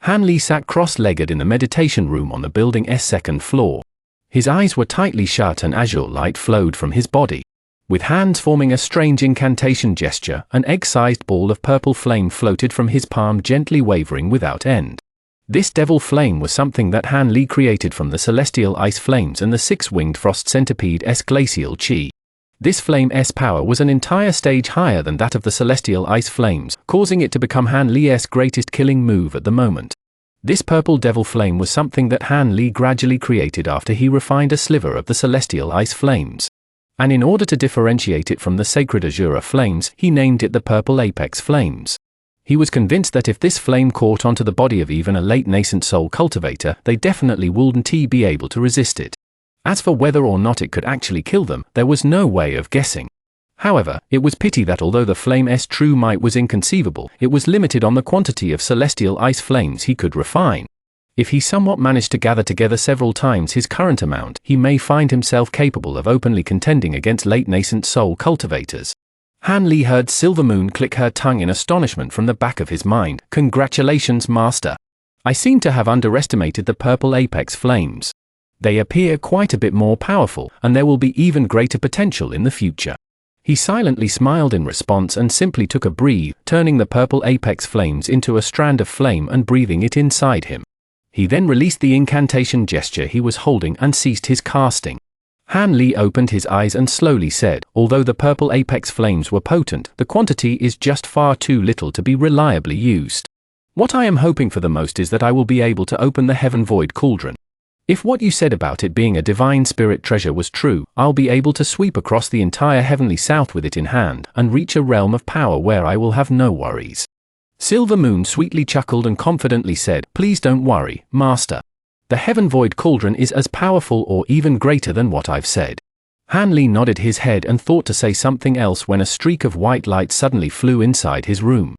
Han Li sat cross-legged in the meditation room on the building's second floor. His eyes were tightly shut and azure light flowed from his body. With hands forming a strange incantation gesture, an egg-sized ball of purple flame floated from his palm, gently wavering without end. This devil flame was something that Han Li created from the celestial ice flames and the six-winged frost centipede's glacial chi. This flame's power was an entire stage higher than that of the celestial ice flames, causing it to become Han Li's greatest killing move at the moment. This purple devil flame was something that Han Li gradually created after he refined a sliver of the celestial ice flames. And in order to differentiate it from the sacred azure flames, he named it the purple apex flames. He was convinced that if this flame caught onto the body of even a late nascent soul cultivator, they definitely wouldn't be able to resist it. As for whether or not it could actually kill them, there was no way of guessing. However, it was pity that although the flame's true might was inconceivable, it was limited on the quantity of celestial ice flames he could refine. If he somewhat managed to gather together several times his current amount, he may find himself capable of openly contending against late nascent soul cultivators. Han Li heard Silver Moon click her tongue in astonishment from the back of his mind. "Congratulations, Master. I seem to have underestimated the purple apex flames. They appear quite a bit more powerful, and there will be even greater potential in the future." He silently smiled in response and simply took a breath, turning the purple apex flames into a strand of flame and breathing it inside him. He then released the incantation gesture he was holding and ceased his casting. Han Li opened his eyes and slowly said, "Although the purple apex flames were potent, the quantity is just far too little to be reliably used. What I am hoping for the most is that I will be able to open the Heaven Void Cauldron. If what you said about it being a divine spirit treasure was true, I'll be able to sweep across the entire heavenly south with it in hand, and reach a realm of power where I will have no worries." Silver Moon sweetly chuckled and confidently said, "Please don't worry, Master. The Heaven Void Cauldron is as powerful or even greater than what I've said." Han Li nodded his head and thought to say something else when a streak of white light suddenly flew inside his room.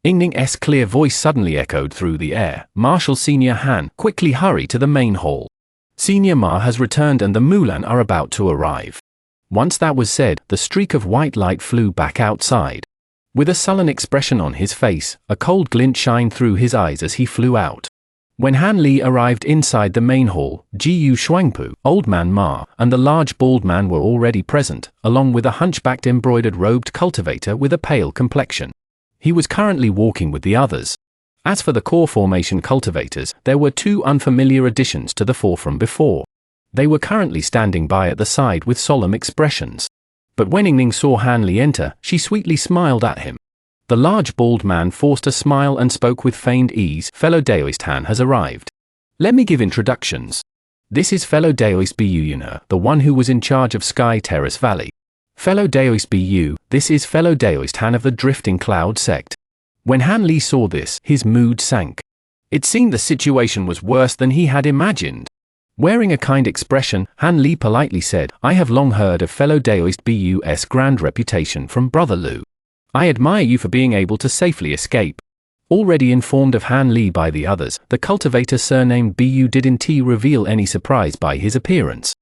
Yingning's clear voice suddenly echoed through the air, "Marshal Senior Han, quickly hurry to the main hall. Senior Ma has returned and the Mulan are about to arrive." Once that was said, the streak of white light flew back outside. With a sullen expression on his face, a cold glint shined through his eyes as he flew out. When Han Li arrived inside the main hall, Jiyu Shuangpu, Old Man Ma, and the large bald man were already present, along with a hunchbacked embroidered robed cultivator with a pale complexion. He was currently walking with the others. As for the core formation cultivators, there were two unfamiliar additions to the four from before. They were currently standing by at the side with solemn expressions. But when Yingning saw Han Li enter, she sweetly smiled at him. The large bald man forced a smile and spoke with feigned ease. "Fellow Daoist Han has arrived. Let me give introductions. This is fellow Daoist Bu Yunhe, the one who was in charge of Sky Terrace Valley. Fellow Daoist Bu, this is fellow Daoist Han of the Drifting Cloud sect." When Han Li saw this, his mood sank. It seemed the situation was worse than he had imagined. Wearing a kind expression, Han Li politely said, "I have long heard of fellow Daoist Bu's grand reputation from Brother Lu. I admire you for being able to safely escape." Already informed of Han Li by the others, the cultivator surnamed Bu didn't reveal any surprise by his appearance.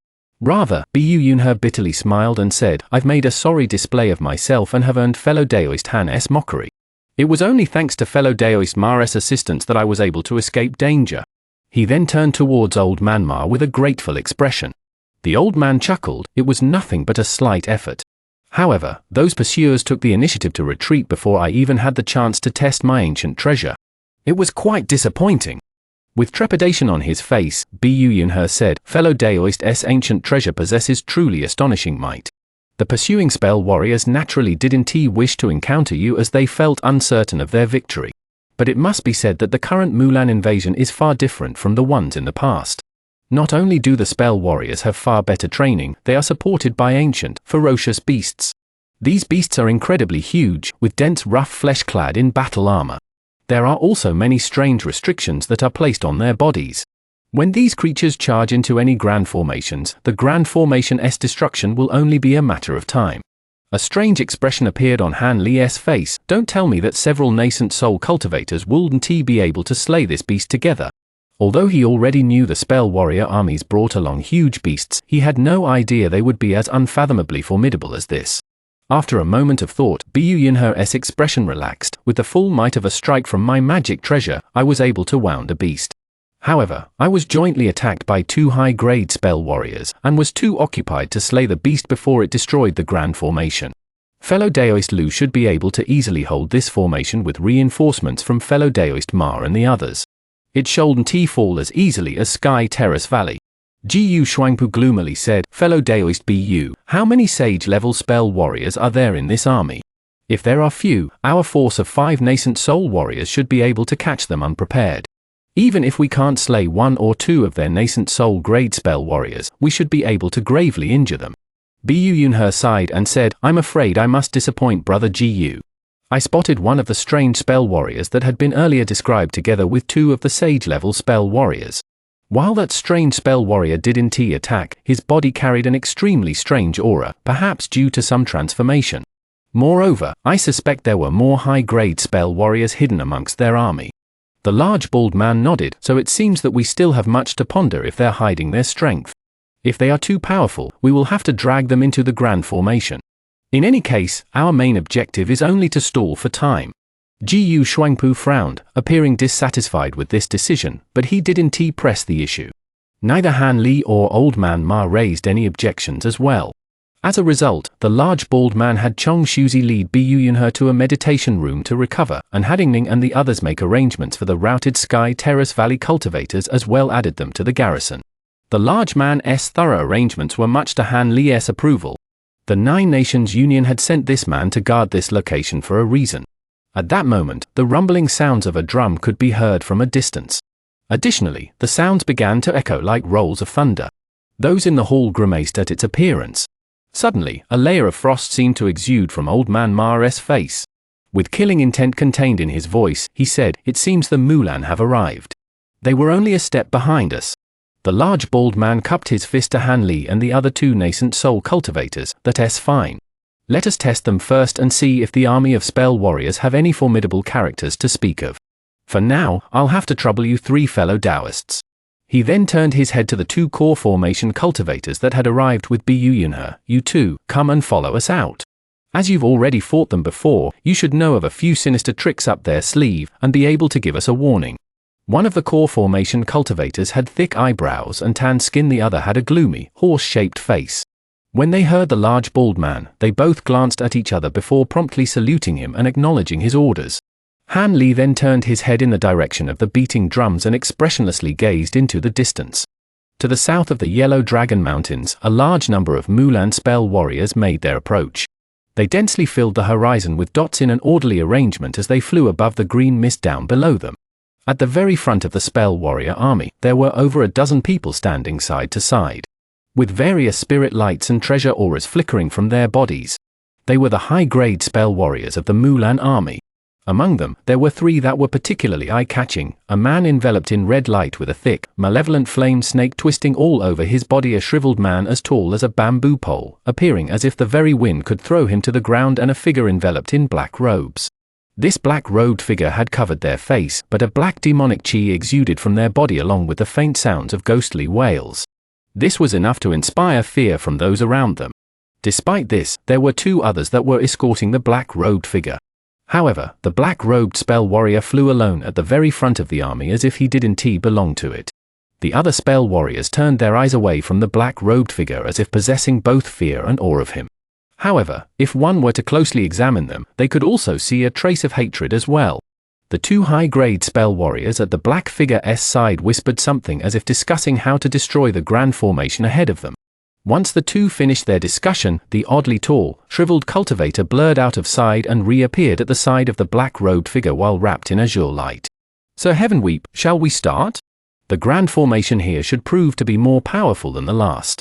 Rather, Bu Yunhe bitterly smiled and said, "I've made a sorry display of myself and have earned fellow Daoist Han's mockery. It was only thanks to fellow Daoist Ma's assistance that I was able to escape danger." He then turned towards Old Man Ma with a grateful expression. The old man chuckled. It was nothing but a slight effort. However, those pursuers took the initiative to retreat before I even had the chance to test my ancient treasure. It was quite disappointing. With trepidation on his face, Bu Yunhe said, "Fellow Daoist's ancient treasure possesses truly astonishing might. The pursuing spell warriors naturally didn't wish to encounter you as they felt uncertain of their victory. But it must be said that the current Mulan invasion is far different from the ones in the past. Not only do the spell warriors have far better training, they are supported by ancient, ferocious beasts. These beasts are incredibly huge, with dense rough flesh clad in battle armor. There are also many strange restrictions that are placed on their bodies. When these creatures charge into any grand formations, the grand formation's destruction will only be a matter of time." A strange expression appeared on Han Li's face. "Don't tell me that several nascent soul cultivators wouldn't be able to slay this beast together." Although he already knew the spell warrior armies brought along huge beasts, he had no idea they would be as unfathomably formidable as this. After a moment of thought, Bu Yunhe's expression relaxed. With the full might of a strike from my magic treasure, I was able to wound a beast. However, I was jointly attacked by 2 high-grade spell warriors, and was too occupied to slay the beast before it destroyed the grand formation. Fellow Daoist Lu should be able to easily hold this formation with reinforcements from fellow Daoist Ma and the others. It shouldn't fall as easily as Sky Terrace Valley. Gu Shuangpu gloomily said, fellow Daoist Bu, how many sage-level spell warriors are there in this army? If there are few, our force of 5 nascent soul warriors should be able to catch them unprepared. Even if we can't slay 1 or 2 of their nascent soul grade spell warriors, we should be able to gravely injure them. Bu Yunhe sighed and said, I'm afraid I must disappoint Brother Gu. I spotted one of the strange spell warriors that had been earlier described together with 2 of the sage-level spell warriors. While that strange spell warrior didn't attack, his body carried an extremely strange aura, perhaps due to some transformation. Moreover, I suspect there were more high-grade spell warriors hidden amongst their army. The large bald man nodded, so it seems that we still have much to ponder if they're hiding their strength. If they are too powerful, we will have to drag them into the grand formation. In any case, our main objective is only to stall for time. Gu Shuangpu frowned, appearing dissatisfied with this decision, but he didn't press the issue. Neither Han Li or Old Man Ma raised any objections as well. As a result, the large bald man had Chong Shuzi lead Bu Yunhe to a meditation room to recover, and Hadingning and the others make arrangements for the routed Sky Terrace Valley cultivators as well added them to the garrison. The large man's thorough arrangements were much to Han Li's approval. The 9 Nations Union had sent this man to guard this location for a reason. At that moment, the rumbling sounds of a drum could be heard from a distance. Additionally, the sounds began to echo like rolls of thunder. Those in the hall grimaced at its appearance. Suddenly, a layer of frost seemed to exude from Old Man Ma's face. With killing intent contained in his voice, he said, it seems the Mulan have arrived. They were only a step behind us. The large bald man cupped his fist to Han Li and the other 2 nascent soul cultivators, that's fine. Let us test them first and see if the army of spell warriors have any formidable characters to speak of. For now, I'll have to trouble you 3 fellow Taoists. He then turned his head to the 2 core formation cultivators that had arrived with Bu Yunhe. You 2, come and follow us out. As you've already fought them before, you should know of a few sinister tricks up their sleeve and be able to give us a warning. One of the core formation cultivators had thick eyebrows and tan skin, the other had a gloomy, horse-shaped face. When they heard the large bald man, they both glanced at each other before promptly saluting him and acknowledging his orders. Han Li then turned his head in the direction of the beating drums and expressionlessly gazed into the distance. To the south of the Yellow Dragon Mountains, a large number of Mulan spell warriors made their approach. They densely filled the horizon with dots in an orderly arrangement as they flew above the green mist down below them. At the very front of the spell warrior army, there were over a dozen people standing side to side, with various spirit lights and treasure auras flickering from their bodies. They were the high-grade spell warriors of the Mulan army. Among them, there were 3 that were particularly eye-catching: a man enveloped in red light with a thick, malevolent flame snake twisting all over his body, a shriveled man as tall as a bamboo pole, appearing as if the very wind could throw him to the ground, and a figure enveloped in black robes. This black-robed figure had covered their face, but a black demonic chi exuded from their body along with the faint sounds of ghostly wails. This was enough to inspire fear from those around them. Despite this, there were 2 others that were escorting the black-robed figure. However, the black-robed spell warrior flew alone at the very front of the army as if he didn't belong to it. The other spell warriors turned their eyes away from the black-robed figure as if possessing both fear and awe of him. However, if one were to closely examine them, they could also see a trace of hatred as well. The 2 high-grade spell warriors at the black figure's side whispered something as if discussing how to destroy the grand formation ahead of them. Once the 2 finished their discussion, the oddly tall, shriveled cultivator blurred out of sight and reappeared at the side of the black-robed figure while wrapped in azure light. Sir Heavenweep, shall we start? The grand formation here should prove to be more powerful than the last.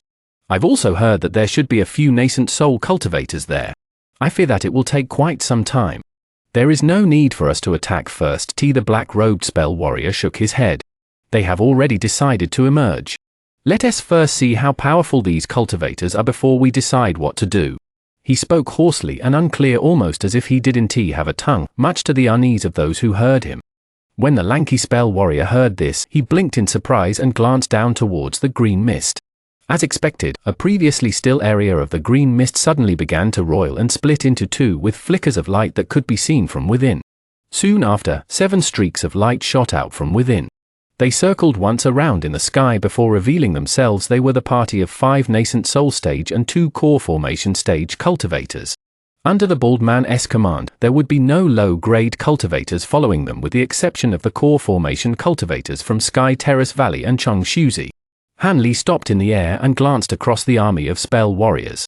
I've also heard that there should be a few nascent soul cultivators there. I fear that it will take quite some time. There is no need for us to attack first. The black-robed spell warrior shook his head. They have already decided to emerge. Let us first see how powerful these cultivators are before we decide what to do. He spoke hoarsely and unclear, almost as if he didn't have a tongue, much to the unease of those who heard him. When the lanky spell warrior heard this, he blinked in surprise and glanced down towards the green mist. As expected, a previously still area of the green mist suddenly began to roil and split into two with flickers of light that could be seen from within. Soon after, 7 streaks of light shot out from within. They circled once around in the sky before revealing themselves. They were the party of 5 nascent soul stage and 2 core formation stage cultivators. Under the bald man's command, there would be no low-grade cultivators following them with the exception of the core formation cultivators from Sky Terrace Valley and Chengshuzi. Han Li stopped in the air and glanced across the army of spell warriors.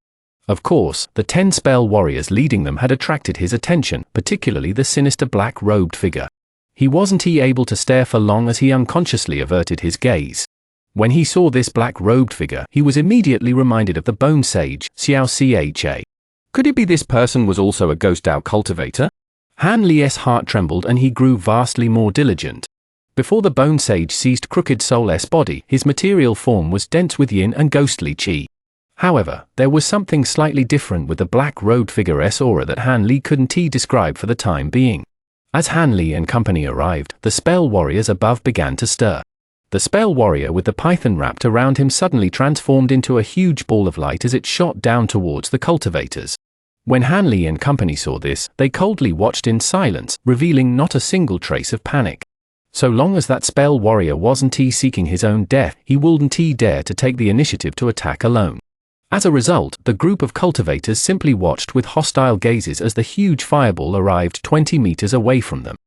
Of course, the 10 spell warriors leading them had attracted his attention, particularly the sinister black-robed figure. He wasn't able to stare for long as he unconsciously averted his gaze. When he saw this black-robed figure, he was immediately reminded of the bone sage, Xiao Cha. Could it be this person was also a ghost Dao cultivator? Han Li's heart trembled and he grew vastly more diligent. Before the bone sage seized Crooked Soul's body, his material form was dense with yin and ghostly qi. However, there was something slightly different with the black-robed figure's aura that Han Li couldn't describe for the time being. As Han Li and company arrived, the spell warriors above began to stir. The spell warrior with the python wrapped around him suddenly transformed into a huge ball of light as it shot down towards the cultivators. When Han Li and company saw this, they coldly watched in silence, revealing not a single trace of panic. So long as that spell warrior wasn't seeking his own death, he wouldn't dare to take the initiative to attack alone. As a result, the group of cultivators simply watched with hostile gazes as the huge fireball arrived 20 meters away from them.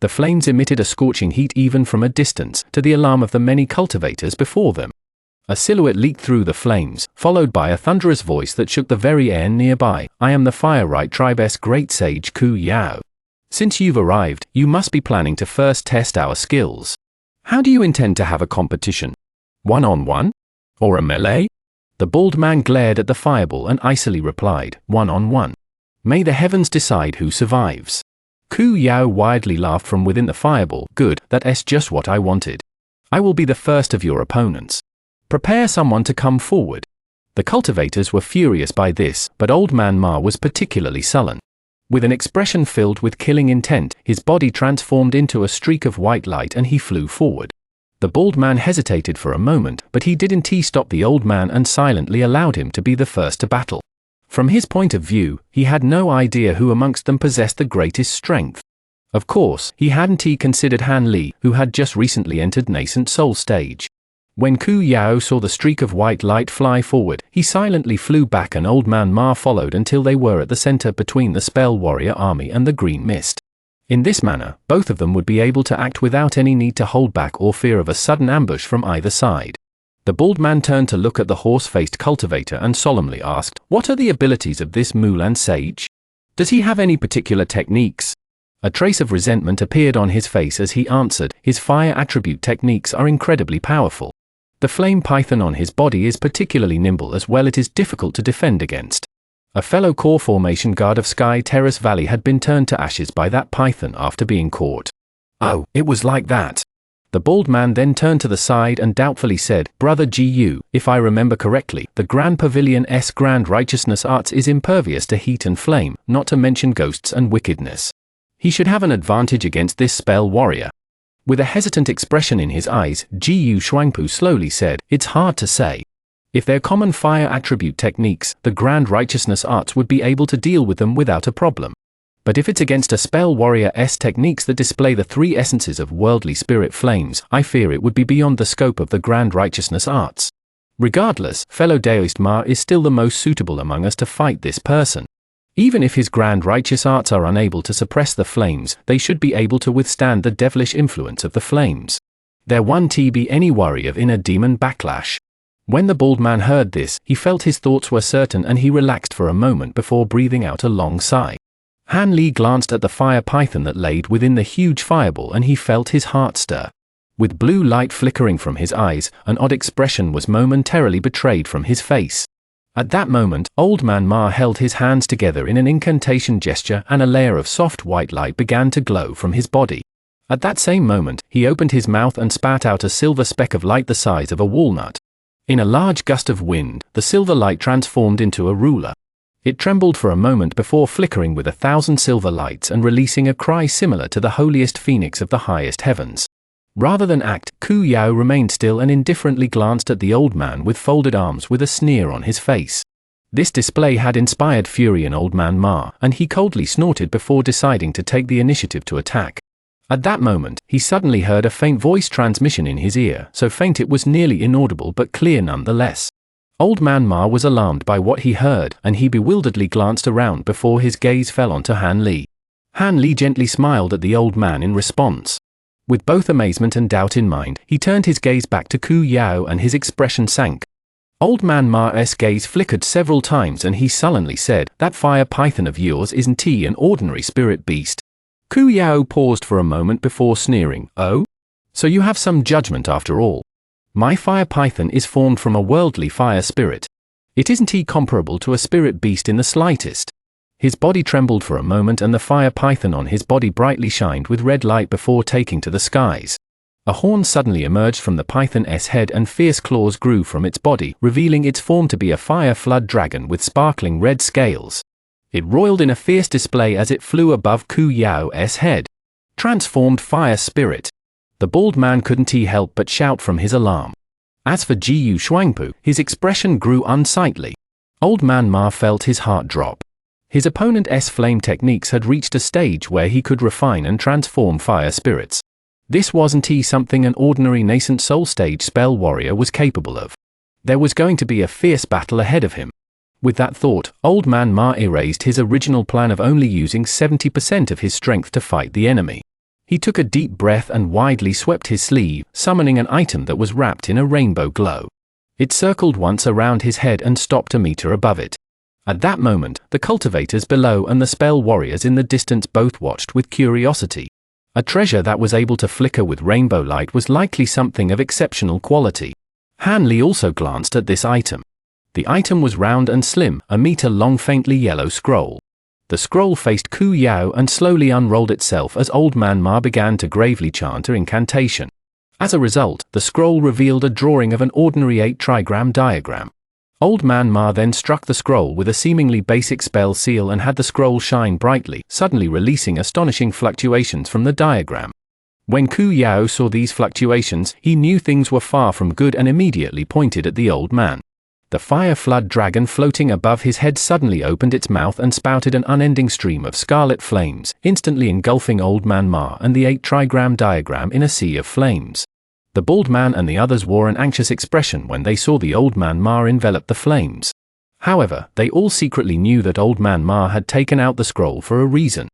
The flames emitted a scorching heat even from a distance, to the alarm of the many cultivators before them. A silhouette leaped through the flames, followed by a thunderous voice that shook the very air nearby. "I am the Firelight Tribe's great sage Ku Yao. Since you've arrived, you must be planning to first test our skills. How do you intend to have a competition? One-on-one? Or a melee?" The bald man glared at the fireball and icily replied, "One-on-one. May the heavens decide who survives." Ku Yao wildly laughed from within the fireball. "Good, that's just what I wanted. I will be the first of your opponents. Prepare someone to come forward." The cultivators were furious by this, but Old Man Ma was particularly sullen. With an expression filled with killing intent, his body transformed into a streak of white light and he flew forward. The bald man hesitated for a moment, but he didn't stop the old man and silently allowed him to be the first to battle. From his point of view, he had no idea who amongst them possessed the greatest strength. Of course, he hadn't considered Han Li, who had just recently entered nascent soul stage. When Ku Yao saw the streak of white light fly forward, he silently flew back and Old Man Ma followed until they were at the center between the spell warrior army and the green mist. In this manner, both of them would be able to act without any need to hold back or fear of a sudden ambush from either side. The bald man turned to look at the horse-faced cultivator and solemnly asked, "What are the abilities of this Mulan sage? Does he have any particular techniques?" A trace of resentment appeared on his face as he answered, "His fire attribute techniques are incredibly powerful. The flame python on his body is particularly nimble as well. It is difficult to defend against." A fellow core formation guard of Sky Terrace Valley had been turned to ashes by that python after being caught. "Oh, it was like that." The bald man then turned to the side and doubtfully said, "Brother Gu, if I remember correctly, the Grand Pavilion's Grand Righteousness Arts is impervious to heat and flame, not to mention ghosts and wickedness. He should have an advantage against this spell warrior." With a hesitant expression in his eyes, Gu Shuangpu slowly said, "It's hard to say. If they're common fire attribute techniques, the Grand Righteousness Arts would be able to deal with them without a problem. But if it's against a spell warrior's techniques that display the 3 essences of worldly spirit flames, I fear it would be beyond the scope of the Grand Righteousness Arts. Regardless, fellow Daoist Ma is still the most suitable among us to fight this person. Even if his Grand Righteous Arts are unable to suppress the flames, they should be able to withstand the devilish influence of the flames. There won't be any worry of inner demon backlash." When the bald man heard this, he felt his thoughts were certain and he relaxed for a moment before breathing out a long sigh. Han Li glanced at the fire python that laid within the huge fireball and he felt his heart stir. With blue light flickering from his eyes, an odd expression was momentarily betrayed from his face. At that moment, Old Man Ma held his hands together in an incantation gesture and a layer of soft white light began to glow from his body. At that same moment, he opened his mouth and spat out a silver speck of light the size of a walnut. In a large gust of wind, the silver light transformed into a ruler. It trembled for a moment before flickering with 1,000 silver lights and releasing a cry similar to the holiest phoenix of the highest heavens. Rather than act, Ku Yao remained still and indifferently glanced at the old man with folded arms with a sneer on his face. This display had inspired fury in Old Man Ma, and he coldly snorted before deciding to take the initiative to attack. At that moment, he suddenly heard a faint voice transmission in his ear, so faint it was nearly inaudible but clear nonetheless. Old Man Ma was alarmed by what he heard, and he bewilderedly glanced around before his gaze fell onto Han Li. Han Li gently smiled at the old man in response. With both amazement and doubt in mind, he turned his gaze back to Ku Yao and his expression sank. Old Man Ma's gaze flickered several times and he sullenly said, "That fire python of yours isn't he an ordinary spirit beast?" Ku Yao paused for a moment before sneering, "Oh? So you have some judgment after all. My fire python is formed from a worldly fire spirit. It isn't he comparable to a spirit beast in the slightest." His body trembled for a moment and the fire python on his body brightly shined with red light before taking to the skies. A horn suddenly emerged from the python's head and fierce claws grew from its body, revealing its form to be a fire flood dragon with sparkling red scales. It roiled in a fierce display as it flew above Ku Yao's head. Transformed fire spirit. The bald man couldn't help but shout from his alarm. As for Jiyu Shuangpu, his expression grew unsightly. Old Man Ma felt his heart drop. His opponent's flame techniques had reached a stage where he could refine and transform fire spirits. This wasn't something an ordinary nascent soul stage spell warrior was capable of. There was going to be a fierce battle ahead of him. With that thought, Old Man Ma erased his original plan of only using 70% of his strength to fight the enemy. He took a deep breath and widely swept his sleeve, summoning an item that was wrapped in a rainbow glow. It circled once around his head and stopped a meter above it. At that moment, the cultivators below and the spell warriors in the distance both watched with curiosity. A treasure that was able to flicker with rainbow light was likely something of exceptional quality. Han Li also glanced at this item. The item was round and slim, a meter-long faintly yellow scroll. The scroll faced Ku Yao and slowly unrolled itself as Old Man Ma began to gravely chant an incantation. As a result, the scroll revealed a drawing of an ordinary 8-trigram diagram. Old Man Ma then struck the scroll with a seemingly basic spell seal and had the scroll shine brightly, suddenly releasing astonishing fluctuations from the diagram. When Ku Yao saw these fluctuations, he knew things were far from good and immediately pointed at the old man. The fire flood dragon floating above his head suddenly opened its mouth and spouted an unending stream of scarlet flames, instantly engulfing Old Man Ma and the 8-trigram diagram in a sea of flames. The bald man and the others wore an anxious expression when they saw the Old Man Ma envelop the flames. However, they all secretly knew that Old Man Ma had taken out the scroll for a reason.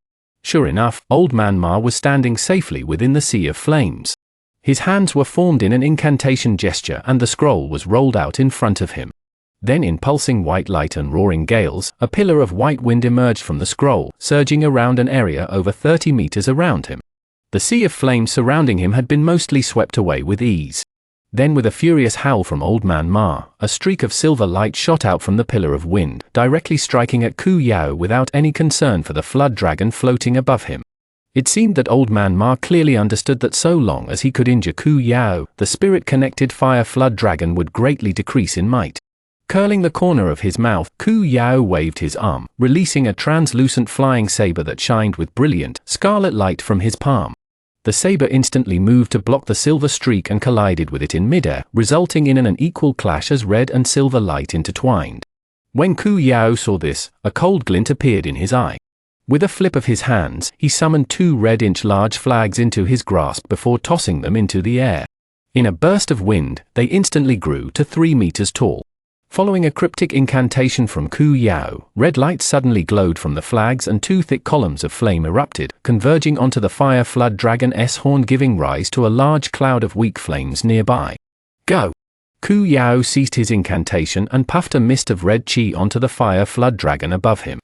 Sure enough, Old Man Ma was standing safely within the sea of flames. His hands were formed in an incantation gesture and the scroll was rolled out in front of him. Then in pulsing white light and roaring gales, a pillar of white wind emerged from the scroll, surging around an area over 30 meters around him. The sea of flames surrounding him had been mostly swept away with ease. Then with a furious howl from Old Man Ma, a streak of silver light shot out from the pillar of wind, directly striking at Ku Yao without any concern for the flood dragon floating above him. It seemed that Old Man Ma clearly understood that so long as he could injure Ku Yao, the spirit-connected fire flood dragon would greatly decrease in might. Curling the corner of his mouth, Ku Yao waved his arm, releasing a translucent flying saber that shined with brilliant, scarlet light from his palm. The saber instantly moved to block the silver streak and collided with it in midair, resulting in an equal clash as red and silver light intertwined. When Ku Yao saw this, a cold glint appeared in his eye. With a flip of his hands, he summoned 2 red-inch-large flags into his grasp before tossing them into the air. In a burst of wind, they instantly grew to 3 meters tall. Following a cryptic incantation from Ku Yao, red light suddenly glowed from the flags and 2 thick columns of flame erupted, converging onto the fire flood dragon's horn, giving rise to a large cloud of weak flames nearby. Go! Ku Yao ceased his incantation and puffed a mist of red chi onto the fire flood dragon above him.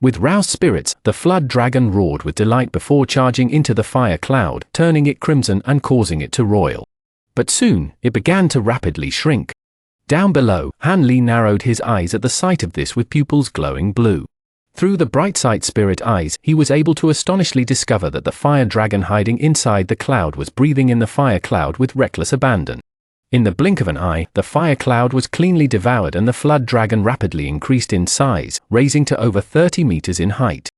With roused spirits, the flood dragon roared with delight before charging into the fire cloud, turning it crimson and causing it to roil. But soon, it began to rapidly shrink. Down below, Han Li narrowed his eyes at the sight of this with pupils glowing blue. Through the bright sight spirit eyes, he was able to astonishingly discover that the fire dragon hiding inside the cloud was breathing in the fire cloud with reckless abandon. In the blink of an eye, the fire cloud was cleanly devoured and the flood dragon rapidly increased in size, raising to over 30 meters in height.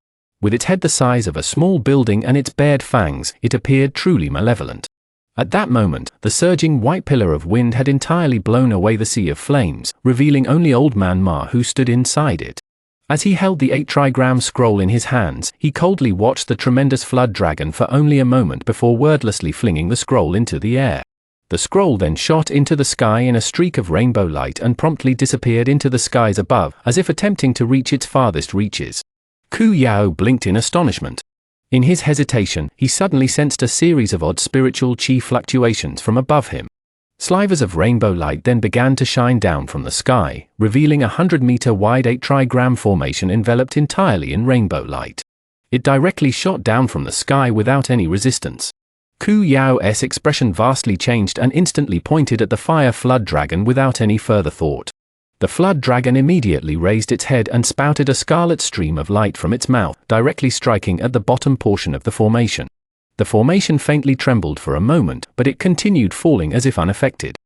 With its head the size of a small building and its bared fangs, it appeared truly malevolent. At that moment, the surging white pillar of wind had entirely blown away the sea of flames, revealing only Old Man Ma who stood inside it. As he held the 8-trigram scroll in his hands, he coldly watched the tremendous flood dragon for only a moment before wordlessly flinging the scroll into the air. The scroll then shot into the sky in a streak of rainbow light and promptly disappeared into the skies above, as if attempting to reach its farthest reaches. Ku Yao blinked in astonishment. In his hesitation, he suddenly sensed a series of odd spiritual qi fluctuations from above him. Slivers of rainbow light then began to shine down from the sky, revealing a 100-meter wide 8-trigram formation enveloped entirely in rainbow light. It directly shot down from the sky without any resistance. Ku Yao's expression vastly changed and instantly pointed at the fire flood dragon without any further thought. The flood dragon immediately raised its head and spouted a scarlet stream of light from its mouth, directly striking at the bottom portion of the formation. The formation faintly trembled for a moment, but it continued falling as if unaffected.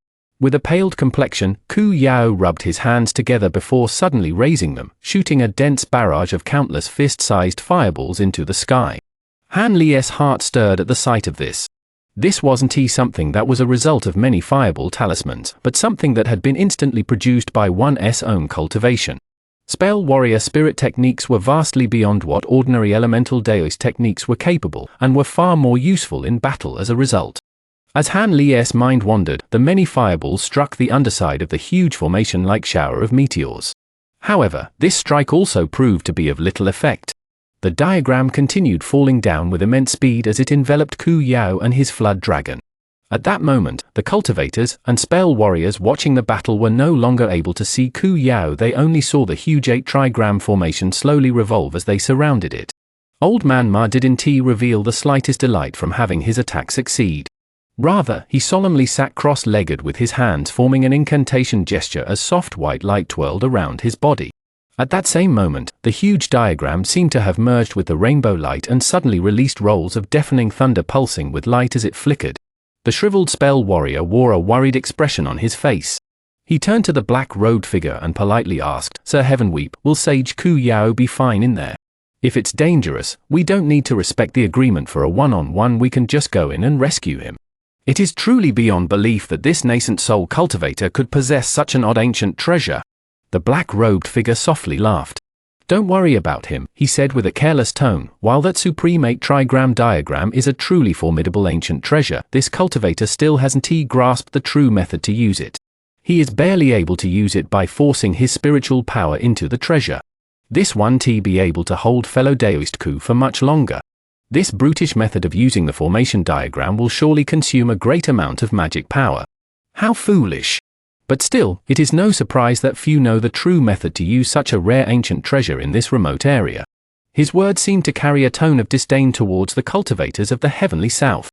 With a paled complexion, Ku Yao rubbed his hands together before suddenly raising them, shooting a dense barrage of countless fist-sized fireballs into the sky. Han Li's heart stirred at the sight of this. This wasn't something that was a result of many fireball talismans, but something that had been instantly produced by one's own cultivation. Spell warrior spirit techniques were vastly beyond what ordinary elemental Daoist techniques were capable, and were far more useful in battle as a result. As Han Li's mind wandered, the many fireballs struck the underside of the huge formation like shower of meteors. However, this strike also proved to be of little effect. The diagram continued falling down with immense speed as it enveloped Ku Yao and his flood dragon. At that moment, the cultivators and spell warriors watching the battle were no longer able to see Ku Yao. They only saw the huge 8-trigram formation slowly revolve as they surrounded it. Old Man Ma didn't reveal the slightest delight from having his attack succeed. Rather, he solemnly sat cross-legged with his hands forming an incantation gesture as soft white light twirled around his body. At that same moment, the huge diagram seemed to have merged with the rainbow light and suddenly released rolls of deafening thunder pulsing with light as it flickered. The shriveled spell warrior wore a worried expression on his face. He turned to the black-robed figure and politely asked, "Sir Heavenweep, will Sage Ku Yao be fine in there? If it's dangerous, we don't need to respect the agreement for a one-on-one, we can just go in and rescue him." It is truly beyond belief that this nascent soul cultivator could possess such an odd ancient treasure. The black-robed figure softly laughed. "Don't worry about him," he said with a careless tone. "While that supreme 8-trigram diagram is a truly formidable ancient treasure, this cultivator still hasn't grasped the true method to use it. He is barely able to use it by forcing his spiritual power into the treasure. This won't be able to hold fellow Daoist Ku for much longer. This brutish method of using the formation diagram will surely consume a great amount of magic power. How foolish! But still, it is no surprise that few know the true method to use such a rare ancient treasure in this remote area." His words seemed to carry a tone of disdain towards the cultivators of the heavenly south.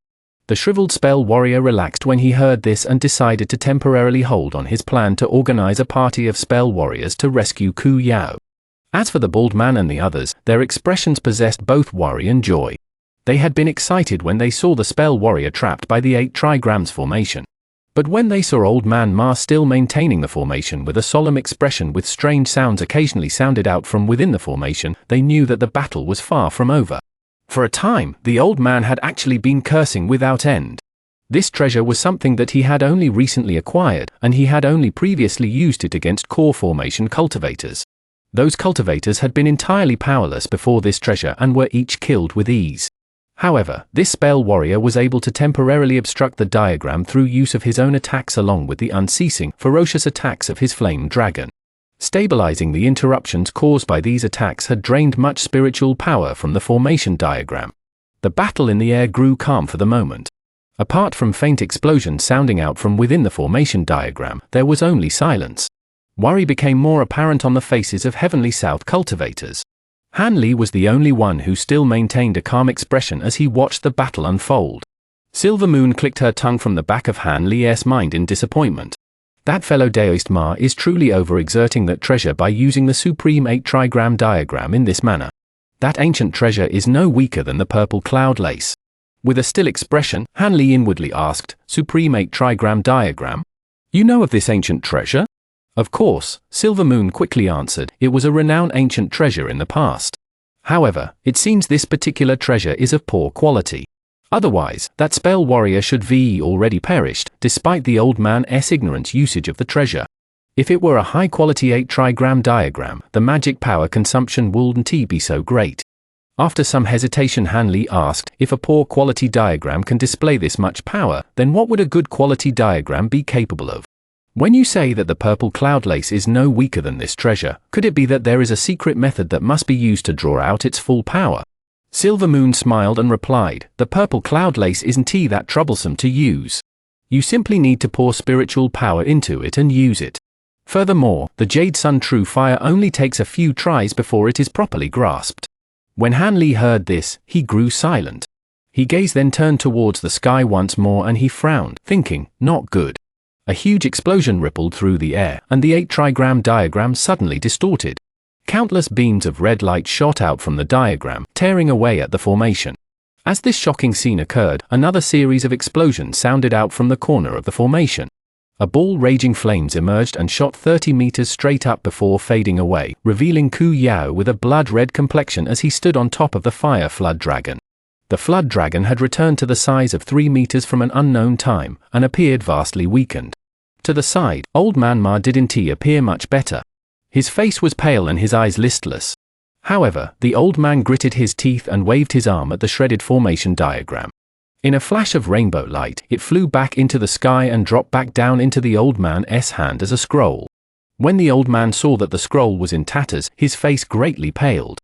The shriveled spell warrior relaxed when he heard this and decided to temporarily hold on his plan to organize a party of spell warriors to rescue Ku Yao. As for the bald man and the others, their expressions possessed both worry and joy. They had been excited when they saw the spell warrior trapped by the 8-trigrams formation. But when they saw Old Man Ma still maintaining the formation with a solemn expression with strange sounds occasionally sounded out from within the formation, they knew that the battle was far from over. For a time, the old man had actually been cursing without end. This treasure was something that he had only recently acquired, and he had only previously used it against core formation cultivators. Those cultivators had been entirely powerless before this treasure and were each killed with ease. However, this spell warrior was able to temporarily obstruct the diagram through use of his own attacks along with the unceasing, ferocious attacks of his flame dragon. Stabilizing the interruptions caused by these attacks had drained much spiritual power from the formation diagram. The battle in the air grew calm for the moment. Apart from faint explosions sounding out from within the formation diagram, there was only silence. Worry became more apparent on the faces of Heavenly South cultivators. Han Li was the only one who still maintained a calm expression as he watched the battle unfold. Silver Moon clicked her tongue from the back of Han Li's mind in disappointment. That fellow Daoist Ma is truly overexerting that treasure by using the supreme 8-trigram diagram in this manner. That ancient treasure is no weaker than the purple cloud lace. With a still expression, Han Li inwardly asked, "Supreme 8-trigram diagram? You know of this ancient treasure?" "Of course," Silver Moon quickly answered. "It was a renowned ancient treasure in the past. However, it seems this particular treasure is of poor quality. Otherwise, that spell warrior should be already perished, despite the old man's ignorant usage of the treasure. If it were a high-quality 8-trigram diagram, the magic power consumption wouldn't be so great. After some hesitation, Hanli asked, if a poor-quality diagram can display this much power, then what would a good-quality diagram be capable of? When you say that the purple cloud lace is no weaker than this treasure, could it be that there is a secret method that must be used to draw out its full power? Silver Moon smiled and replied, the purple cloud lace isn't that troublesome to use. You simply need to pour spiritual power into it and use it. Furthermore, the Jade Sun True Fire only takes a few tries before it is properly grasped. When Hanli heard this, he grew silent. His gaze then turned towards the sky once more and he frowned, thinking, not good. A huge explosion rippled through the air, and the 8-trigram diagram suddenly distorted. Countless beams of red light shot out from the diagram, tearing away at the formation. As this shocking scene occurred, another series of explosions sounded out from the corner of the formation. A ball raging flames emerged and shot 30 meters straight up before fading away, revealing Ku Yao with a blood-red complexion as he stood on top of the fire flood dragon. The flood dragon had returned to the size of 3 meters from an unknown time, and appeared vastly weakened. To the side, Old Man Ma didn't appear much better. His face was pale and his eyes listless. However, the old man gritted his teeth and waved his arm at the shredded formation diagram. In a flash of rainbow light, it flew back into the sky and dropped back down into the old man's hand as a scroll. When the old man saw that the scroll was in tatters, his face greatly paled.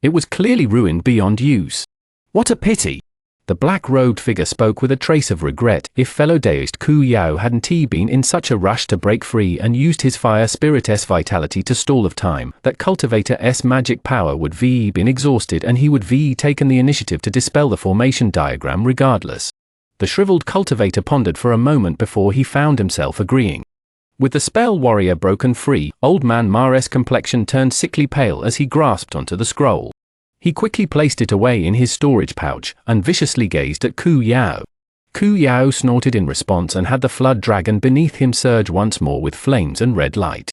It was clearly ruined beyond use. What a pity! The black-robed figure spoke with a trace of regret. If fellow deist Ku Yao hadn't been in such a rush to break free and used his fire spirit's vitality to stall of time, that cultivator's magic power would been exhausted and he would taken the initiative to dispel the formation diagram regardless. The shriveled cultivator pondered for a moment before he found himself agreeing. With the spell warrior broken free, Old Man Ma's complexion turned sickly pale as he grasped onto the scroll. He quickly placed it away in his storage pouch, and viciously gazed at Ku Yao. Ku Yao snorted in response and had the flood dragon beneath him surge once more with flames and red light.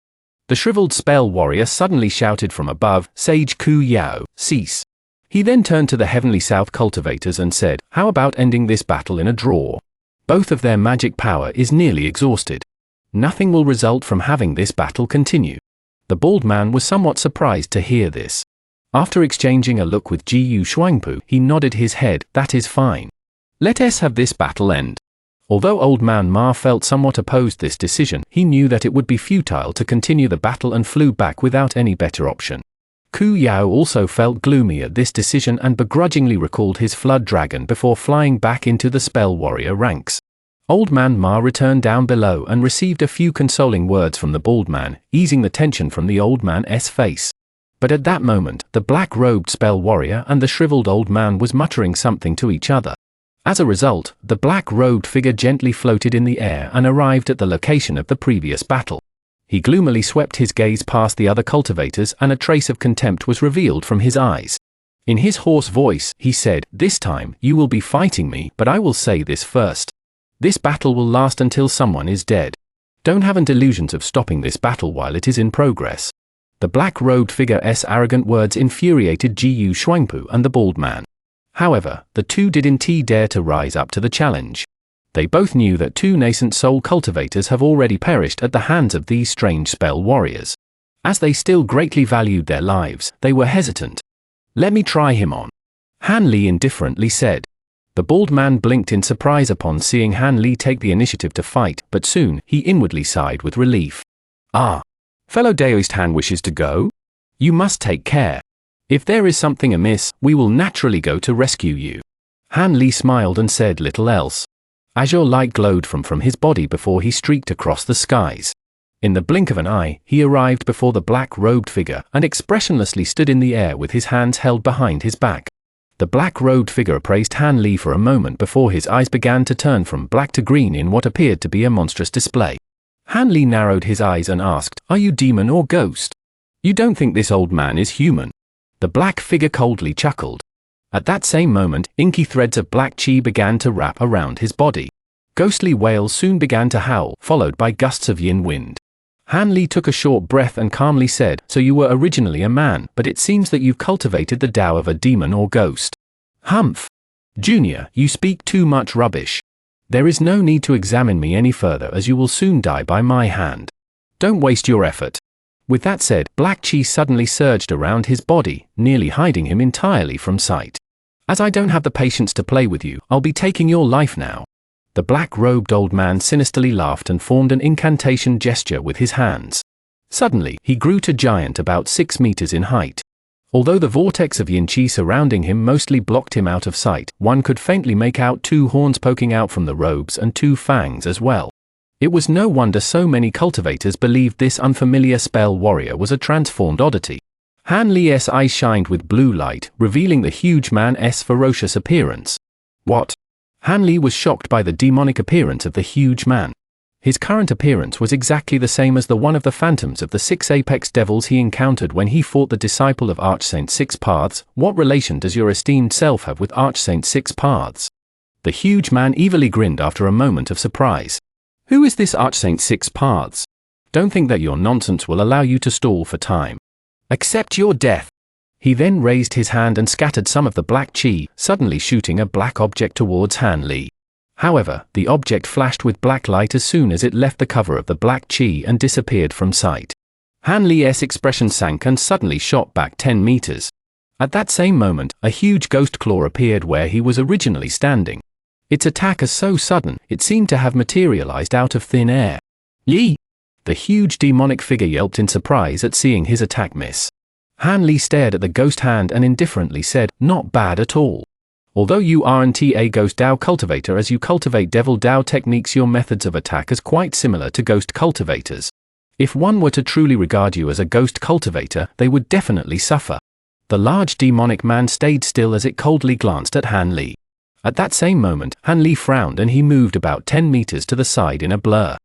The shriveled spell warrior suddenly shouted from above, "Sage Ku Yao, cease." He then turned to the Heavenly South cultivators and said, "How about ending this battle in a draw? Both of their magic power is nearly exhausted. Nothing will result from having this battle continue." The bald man was somewhat surprised to hear this. After exchanging a look with Jiyu Shuangpu, he nodded his head, "That is fine. Let us have this battle end." Although Old Man Ma felt somewhat opposed this decision, he knew that it would be futile to continue the battle and flew back without any better option. Ku Yao also felt gloomy at this decision and begrudgingly recalled his flood dragon before flying back into the spell warrior ranks. Old Man Ma returned down below and received a few consoling words from the bald man, easing the tension from the old man's face. But at that moment, the black-robed spell warrior and the shriveled old man was muttering something to each other. As a result, the black-robed figure gently floated in the air and arrived at the location of the previous battle. He gloomily swept his gaze past the other cultivators and a trace of contempt was revealed from his eyes. In his hoarse voice, he said, "This time, you will be fighting me, but I will say this first. This battle will last until someone is dead. Don't have illusions of stopping this battle while it is in progress." The black-robed figure's arrogant words infuriated Jiyu Shuangpu and the bald man. However, the two didn't dare to rise up to the challenge. They both knew that 2 nascent soul cultivators have already perished at the hands of these strange spell warriors. As they still greatly valued their lives, they were hesitant. "Let me try him on," Han Li indifferently said. The bald man blinked in surprise upon seeing Han Li take the initiative to fight, but soon, he inwardly sighed with relief. "Ah. Fellow Daoist Han wishes to go? You must take care. If there is something amiss, we will naturally go to rescue you." Han Li smiled and said little else. Azure light glowed from his body before he streaked across the skies. In the blink of an eye, he arrived before the black-robed figure and expressionlessly stood in the air with his hands held behind his back. The black-robed figure appraised Han Li for a moment before his eyes began to turn from black to green in what appeared to be a monstrous display. Han Li narrowed his eyes and asked, "Are you demon or ghost? You don't think this old man is human?" The black figure coldly chuckled. At that same moment, inky threads of black chi began to wrap around his body. Ghostly wails soon began to howl, followed by gusts of yin wind. Han Li took a short breath and calmly said, "So you were originally a man, but it seems that you've cultivated the Tao of a demon or ghost." "Humph. Junior, you speak too much rubbish. There is no need to examine me any further as you will soon die by my hand. Don't waste your effort. With that said, black chi suddenly surged around his body, nearly hiding him entirely from sight. As I don't have the patience to play with you, I'll be taking your life now. The black-robed old man sinisterly laughed and formed an incantation gesture with his hands. Suddenly, he grew to giant about 6 meters in height. Although the vortex of yin chi surrounding him mostly blocked him out of sight, one could faintly make out 2 horns poking out from the robes and 2 fangs as well. It was no wonder so many cultivators believed this unfamiliar spell warrior was a transformed oddity. Han Li's eyes shined with blue light, revealing the huge man's ferocious appearance. What? Han Li was shocked by the demonic appearance of the huge man. His current appearance was exactly the same as the one of the phantoms of the 6 apex devils he encountered when he fought the disciple of Archsaint Six Paths. What relation does your esteemed self have with Archsaint Six Paths? The huge man evilly grinned after a moment of surprise. Who is this Archsaint Six Paths? Don't think that your nonsense will allow you to stall for time. Accept your death. He then raised his hand and scattered some of the black chi, suddenly shooting a black object towards Han Li. However, the object flashed with black light as soon as it left the cover of the black chi and disappeared from sight. Han Li's expression sank and suddenly shot back 10 meters. At that same moment, a huge ghost claw appeared where he was originally standing. Its attack was so sudden, it seemed to have materialized out of thin air. Yi! The huge demonic figure yelped in surprise at seeing his attack miss. Han Li stared at the ghost hand and indifferently said, "Not bad at all. Although you aren't a ghost Dao cultivator as you cultivate devil Dao techniques, your methods of attack is quite similar to ghost cultivators. If one were to truly regard you as a ghost cultivator, they would definitely suffer." The large demonic man stayed still as it coldly glanced at Han Li. At that same moment, Han Li frowned and he moved about 10 meters to the side in a blur.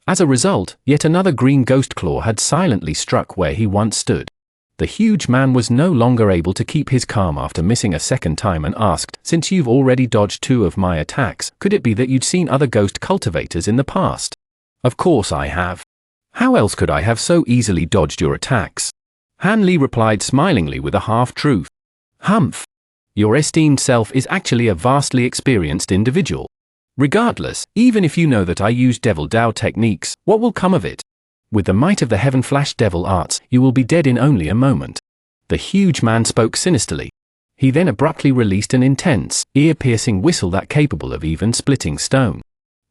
As a result, yet another green ghost claw had silently struck where he once stood. The huge man was no longer able to keep his calm after missing a second time and asked, "Since you've already dodged 2 of my attacks, could it be that you'd seen other ghost cultivators in the past?" "Of course I have. How else could I have so easily dodged your attacks?" Han Li replied smilingly with a half-truth. "Humph. Your esteemed self is actually a vastly experienced individual. Regardless, even if you know that I use Devil Dao techniques, what will come of it? With the might of the Heaven Flash Devil Arts, you will be dead in only a moment." The huge man spoke sinisterly. He then abruptly released an intense, ear-piercing whistle that capable of even splitting stone.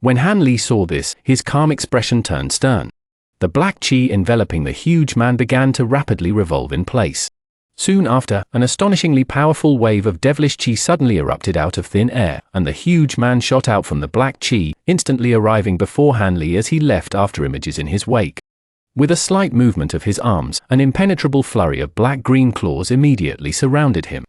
When Han Li saw this, his calm expression turned stern. The black chi enveloping the huge man began to rapidly revolve in place. Soon after, an astonishingly powerful wave of devilish chi suddenly erupted out of thin air, and the huge man shot out from the black chi, instantly arriving before Han Li as he left after images in his wake. With a slight movement of his arms, an impenetrable flurry of black-green claws immediately surrounded him.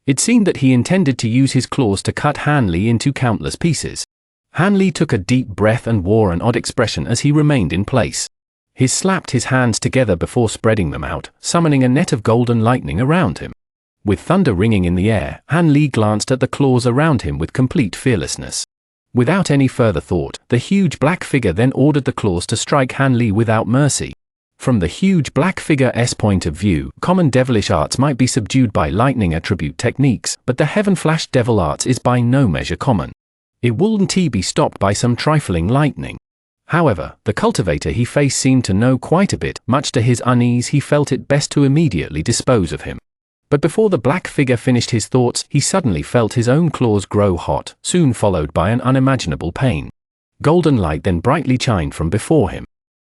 It seemed that he intended to use his claws to cut Han Li into countless pieces. Han Li took a deep breath and wore an odd expression as he remained in place. He slapped his hands together before spreading them out, summoning a net of golden lightning around him. With thunder ringing in the air, Han Li glanced at the claws around him with complete fearlessness. Without any further thought, the huge black figure then ordered the claws to strike Han Li without mercy. From the huge black figure's point of view, common devilish arts might be subdued by lightning attribute techniques, but the Heaven Flash Devil Arts is by no measure common. It wouldn't be stopped by some trifling lightning. However, the cultivator he faced seemed to know quite a bit. Much to his unease, he felt it best to immediately dispose of him. But before the black figure finished his thoughts, he suddenly felt his own claws grow hot, soon followed by an unimaginable pain. Golden light then brightly shined from before him.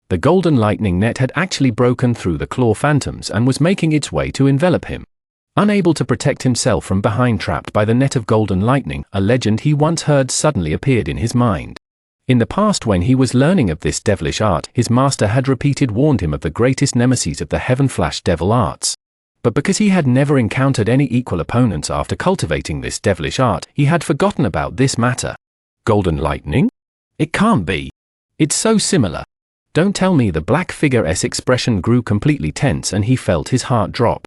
The golden lightning net had actually broken through the claw phantoms and was making its way to envelop him. Unable to protect himself from behind, trapped by the net of golden lightning, a legend he once heard suddenly appeared in his mind. In the past, when he was learning of this devilish art, his master had repeatedly warned him of the greatest nemesis of the Heaven Flash Devil Arts. But because he had never encountered any equal opponents after cultivating this devilish art, he had forgotten about this matter. Golden lightning? It can't be. It's so similar. Don't tell me. The black figure's expression grew completely tense and he felt his heart drop.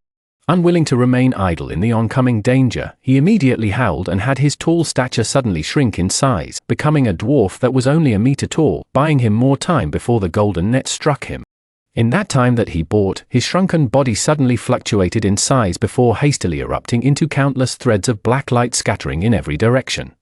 Unwilling to remain idle in the oncoming danger, he immediately howled and had his tall stature suddenly shrink in size, becoming a dwarf that was only a meter tall, buying him more time before the golden net struck him. In that time that he bought, his shrunken body suddenly fluctuated in size before hastily erupting into countless threads of black light scattering in every direction.